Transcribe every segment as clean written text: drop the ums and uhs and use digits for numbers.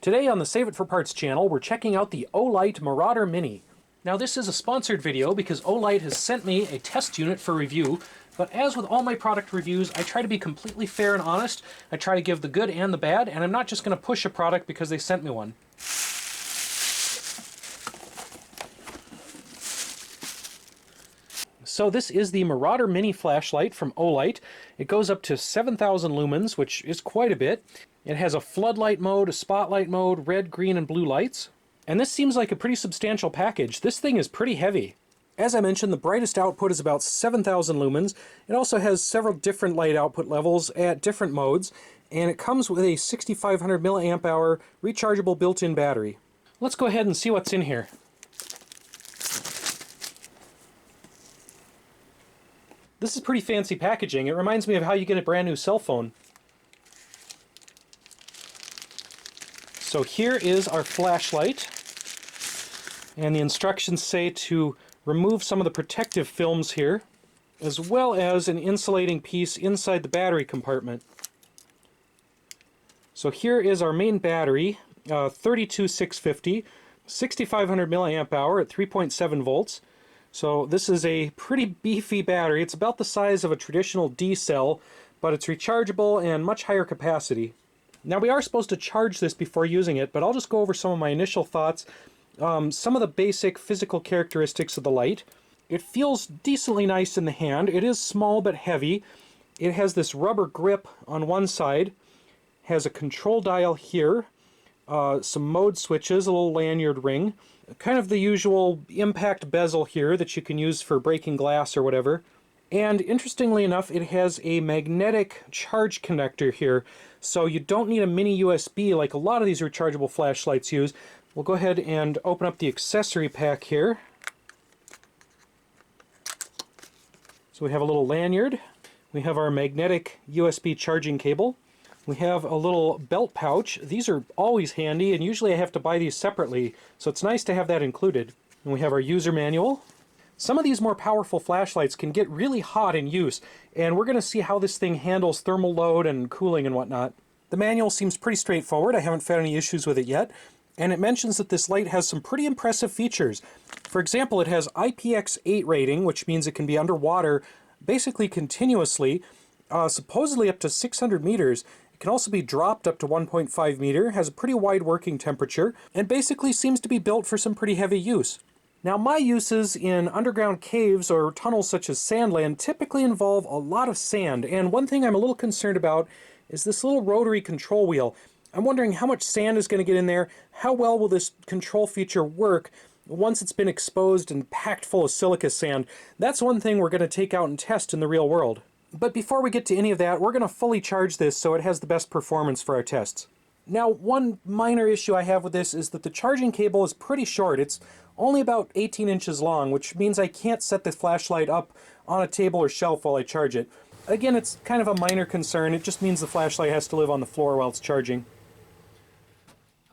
Today on the Save It for Parts channel, we're checking out the Olight Marauder Mini. Now this is a sponsored video because Olight has sent me a test unit for review, but as with all my product reviews, I try to be completely fair and honest. I try to give the good and the bad, and I'm not just going to push a product because they sent me one. So this is the Marauder Mini flashlight from Olight. It goes up to 7,000 lumens, which is quite a bit. It has a floodlight mode, a spotlight mode, red, green, and blue lights. And this seems like a pretty substantial package. This thing is pretty heavy. As I mentioned, the brightest output is about 7,000 lumens. It also has several different light output levels at different modes, and it comes with a 6,500 milliamp hour rechargeable built-in battery. Let's go ahead and see what's in here. This is pretty fancy packaging. It reminds me of how you get a brand new cell phone. So here is our flashlight, and the instructions say to remove some of the protective films here, as well as an insulating piece inside the battery compartment. So here is our main battery, 32650, 6,500 milliamp hour at 3.7 volts. So this is a pretty beefy battery. It's about the size of a traditional D cell, but it's rechargeable and much higher capacity. Now we are supposed to charge this before using it, but I'll just go over some of my initial thoughts, some of the basic physical characteristics of the light. It feels decently nice in the hand. It is small but heavy. It has this rubber grip on one side, has a control dial here, some mode switches, a little lanyard ring, kind of the usual impact bezel here that you can use for breaking glass or whatever. And interestingly enough, it has a magnetic charge connector here, so you don't need a mini USB like a lot of these rechargeable flashlights use. We'll go ahead and open up the accessory pack here. So we have a little lanyard, we have our magnetic USB charging cable, we have a little belt pouch. These are always handy, and usually I have to buy these separately, so it's nice to have that included. And we have our user manual. Some of these more powerful flashlights can get really hot in use, and we're going to see how this thing handles thermal load and cooling and whatnot. The manual seems pretty straightforward. I haven't found any issues with it yet, and it mentions that this light has some pretty impressive features. For example, it has IPX8 rating, which means it can be underwater basically continuously, supposedly up to 600 meters. It can also be dropped up to 1.5 meter, has a pretty wide working temperature, and basically seems to be built for some pretty heavy use. Now, my uses in underground caves or tunnels such as Sandland typically involve a lot of sand, and one thing I'm a little concerned about is this little rotary control wheel. I'm wondering how much sand is going to get in there, how well will this control feature work once it's been exposed and packed full of silica sand. That's one thing we're going to take out and test in the real world. But before we get to any of that, we're going to fully charge this so it has the best performance for our tests. Now, one minor issue I have with this is that the charging cable is pretty short. It's only about 18 inches long, which means I can't set the flashlight up on a table or shelf while I charge it. Again, it's kind of a minor concern. It just means the flashlight has to live on the floor while it's charging.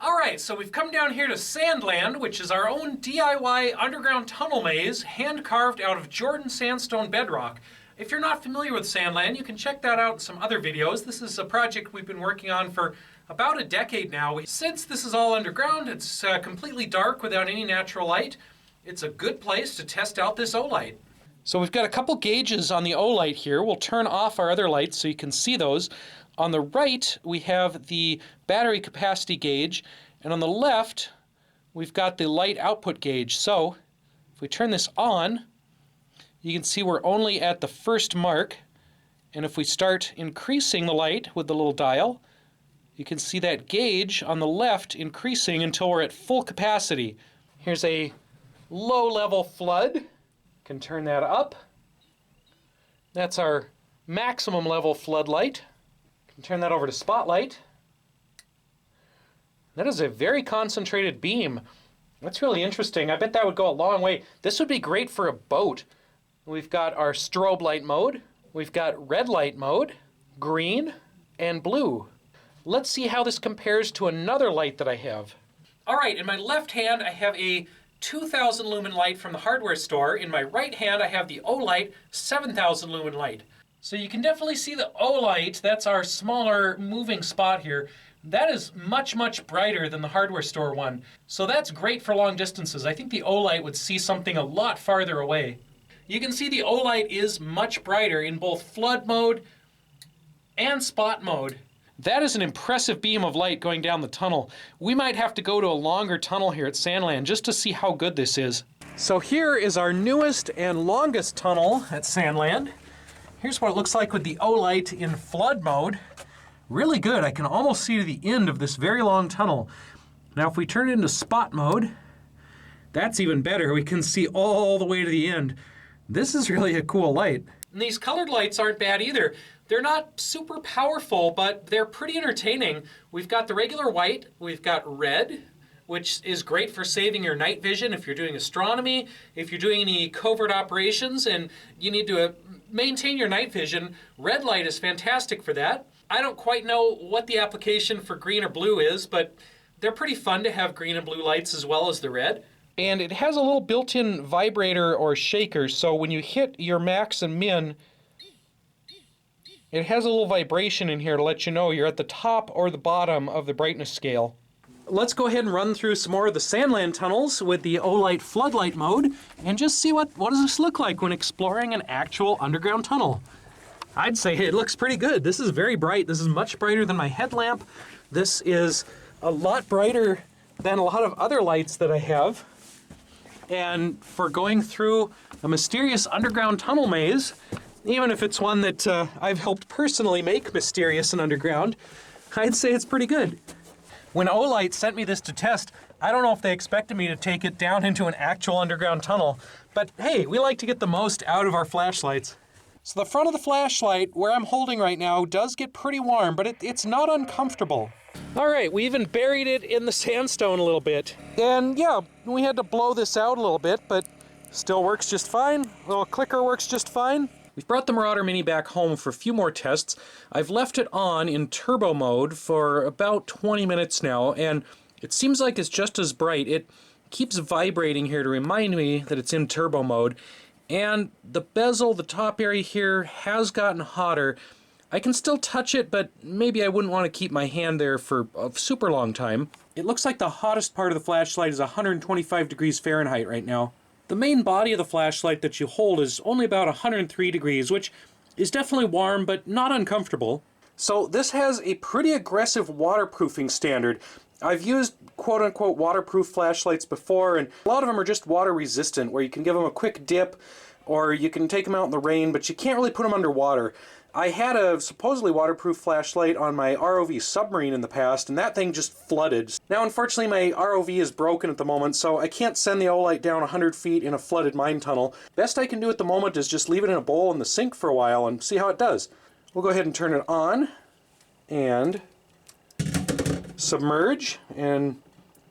Alright, so we've come down here to Sandland, which is our own DIY underground tunnel maze, hand-carved out of Jordan sandstone bedrock. If you're not familiar with Sandland, you can check that out in some other videos. This is a project we've been working on for about a decade now. Since this is all underground, it's completely dark without any natural light, it's a good place to test out this Olight. So we've got a couple gauges on the Olight here. We'll turn off our other lights so you can see those. On the right, we have the battery capacity gauge, and on the left, we've got the light output gauge. So if we turn this on, you can see we're only at the first mark, and if we start increasing the light with the little dial, you can see that gauge on the left increasing until we're at full capacity. Here's a low-level flood. Can turn that up. That's our maximum level floodlight. Can turn that over to spotlight. That is a very concentrated beam. That's really interesting. I bet that would go a long way. This would be great for a boat. We've got our strobe light mode. We've got red light mode, green, and blue. Let's see how this compares to another light that I have. All right, in my left hand I have a 2,000 lumen light from the hardware store. In my right hand I have the Olight 7,000 lumen light. So you can definitely see the Olight, that's our smaller moving spot here. That is much, much brighter than the hardware store one. So that's great for long distances. I think the Olight would see something a lot farther away. You can see the Olight is much brighter in both flood mode and spot mode. That is an impressive beam of light going down the tunnel. We might have to go to a longer tunnel here at Sandland just to see how good this is. So here is our newest and longest tunnel at Sandland. Here's what it looks like with the Olight in flood mode. Really good. I can almost see to the end of this very long tunnel. Now if we turn it into spot mode, that's even better. We can see all the way to the end. This is really a cool light. And these colored lights aren't bad either. They're not super powerful, but they're pretty entertaining. We've got the regular white, we've got red, which is great for saving your night vision if you're doing astronomy, if you're doing any covert operations and you need to maintain your night vision. Red light is fantastic for that. I don't quite know what the application for green or blue is, but they're pretty fun to have green and blue lights as well as the red. And it has a little built-in vibrator or shaker, so when you hit your max and min, it has a little vibration in here to let you know you're at the top or the bottom of the brightness scale. Let's go ahead and run through some more of the Sandland tunnels with the Olight floodlight mode and just see what does this look like when exploring an actual underground tunnel. I'd say it looks pretty good. This is very bright. This is much brighter than my headlamp. This is a lot brighter than a lot of other lights that I have. And for going through a mysterious underground tunnel maze, even if it's one that I've helped personally make mysterious and underground, I'd say it's pretty good. When Olight sent me this to test, I don't know if they expected me to take it down into an actual underground tunnel, but hey, we like to get the most out of our flashlights. So the front of the flashlight, where I'm holding right now, does get pretty warm, but it's not uncomfortable. All right, we even buried it in the sandstone a little bit. And yeah, we had to blow this out a little bit, but still works just fine. The little clicker works just fine. We've brought the Marauder Mini back home for a few more tests. I've left it on in turbo mode for about 20 minutes now, and it seems like it's just as bright. It keeps vibrating here to remind me that it's in turbo mode. And the bezel, the top area here, has gotten hotter. I can still touch it, but maybe I wouldn't want to keep my hand there for a super long time. It looks like the hottest part of the flashlight is 125 degrees Fahrenheit right now. The main body of the flashlight that you hold is only about 103 degrees, which is definitely warm, but not uncomfortable. So this has a pretty aggressive waterproofing standard. I've used quote-unquote waterproof flashlights before, and a lot of them are just water resistant, where you can give them a quick dip, or you can take them out in the rain, but you can't really put them underwater. I had a supposedly waterproof flashlight on my ROV submarine in the past, and that thing just flooded. Now, unfortunately, my ROV is broken at the moment, so I can't send the Olight down 100 feet in a flooded mine tunnel. Best I can do at the moment is just leave it in a bowl in the sink for a while and see how it does. We'll go ahead and turn it on, and submerge, and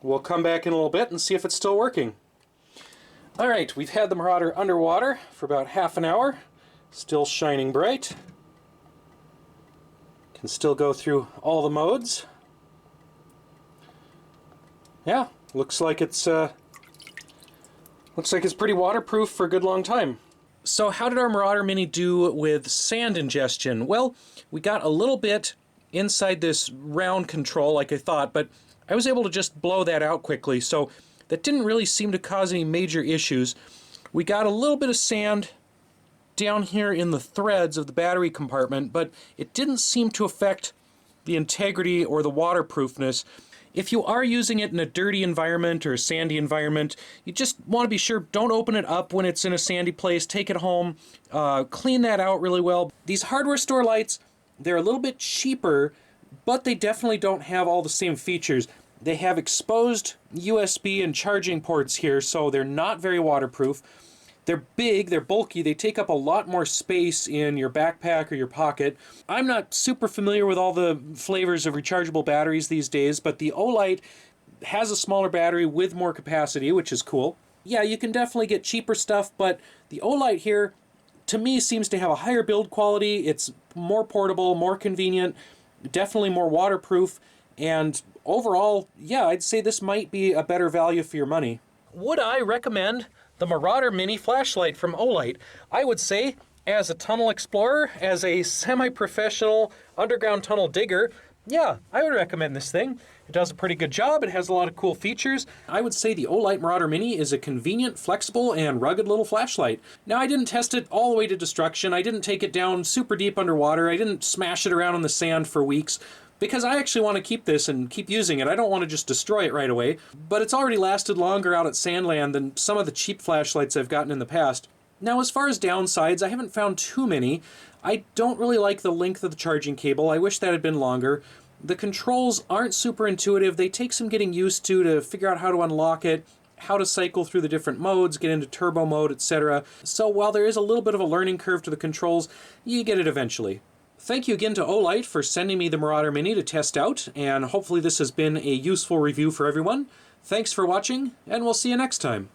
we'll come back in a little bit and see if it's still working. All right, we've had the Marauder underwater for about half an hour. Still shining bright. Can still go through all the modes. Yeah, looks like it's pretty waterproof for a good long time. So how did our Marauder Mini do with sand ingestion? Well, we got a little bit inside this round control like I thought, but I was able to just blow that out quickly, so that didn't really seem to cause any major issues. We got a little bit of sand down here in the threads of the battery compartment, but it didn't seem to affect the integrity or the waterproofness. If you are using it in a dirty environment or a sandy environment, you just want to be sure, don't open it up when it's in a sandy place. Take it home, clean that out really well. These hardware store lights, they're a little bit cheaper, but they definitely don't have all the same features. They have exposed USB and charging ports here, so they're not very waterproof. They're big, they're bulky, they take up a lot more space in your backpack or your pocket. I'm not super familiar with all the flavors of rechargeable batteries these days, but the Olight has a smaller battery with more capacity, which is cool. Yeah, you can definitely get cheaper stuff, but the Olight here, to me, seems to have a higher build quality. It's more portable, more convenient, definitely more waterproof, and overall, yeah, I'd say this might be a better value for your money. Would I recommend the Marauder Mini flashlight from Olight? I would say, as a tunnel explorer, as a semi-professional underground tunnel digger, Yeah, I would recommend this thing. It does a pretty good job. It has a lot of cool features. I would say the Olight Marauder Mini is a convenient, flexible, and rugged little flashlight. Now, I didn't test it all the way to destruction. I didn't take it down super deep underwater. I didn't smash it around in the sand for weeks, because I actually want to keep this and keep using it. I don't want to just destroy it right away, but it's already lasted longer out at Sandland than some of the cheap flashlights I've gotten in the past. Now, as far as downsides, I haven't found too many. I don't really like the length of the charging cable. I wish that had been longer. The controls aren't super intuitive. They take some getting used to figure out how to unlock it, how to cycle through the different modes, get into turbo mode, etc. So while there is a little bit of a learning curve to the controls, you get it eventually. Thank you again to Olight for sending me the Marauder Mini to test out, and hopefully this has been a useful review for everyone. Thanks for watching, and we'll see you next time.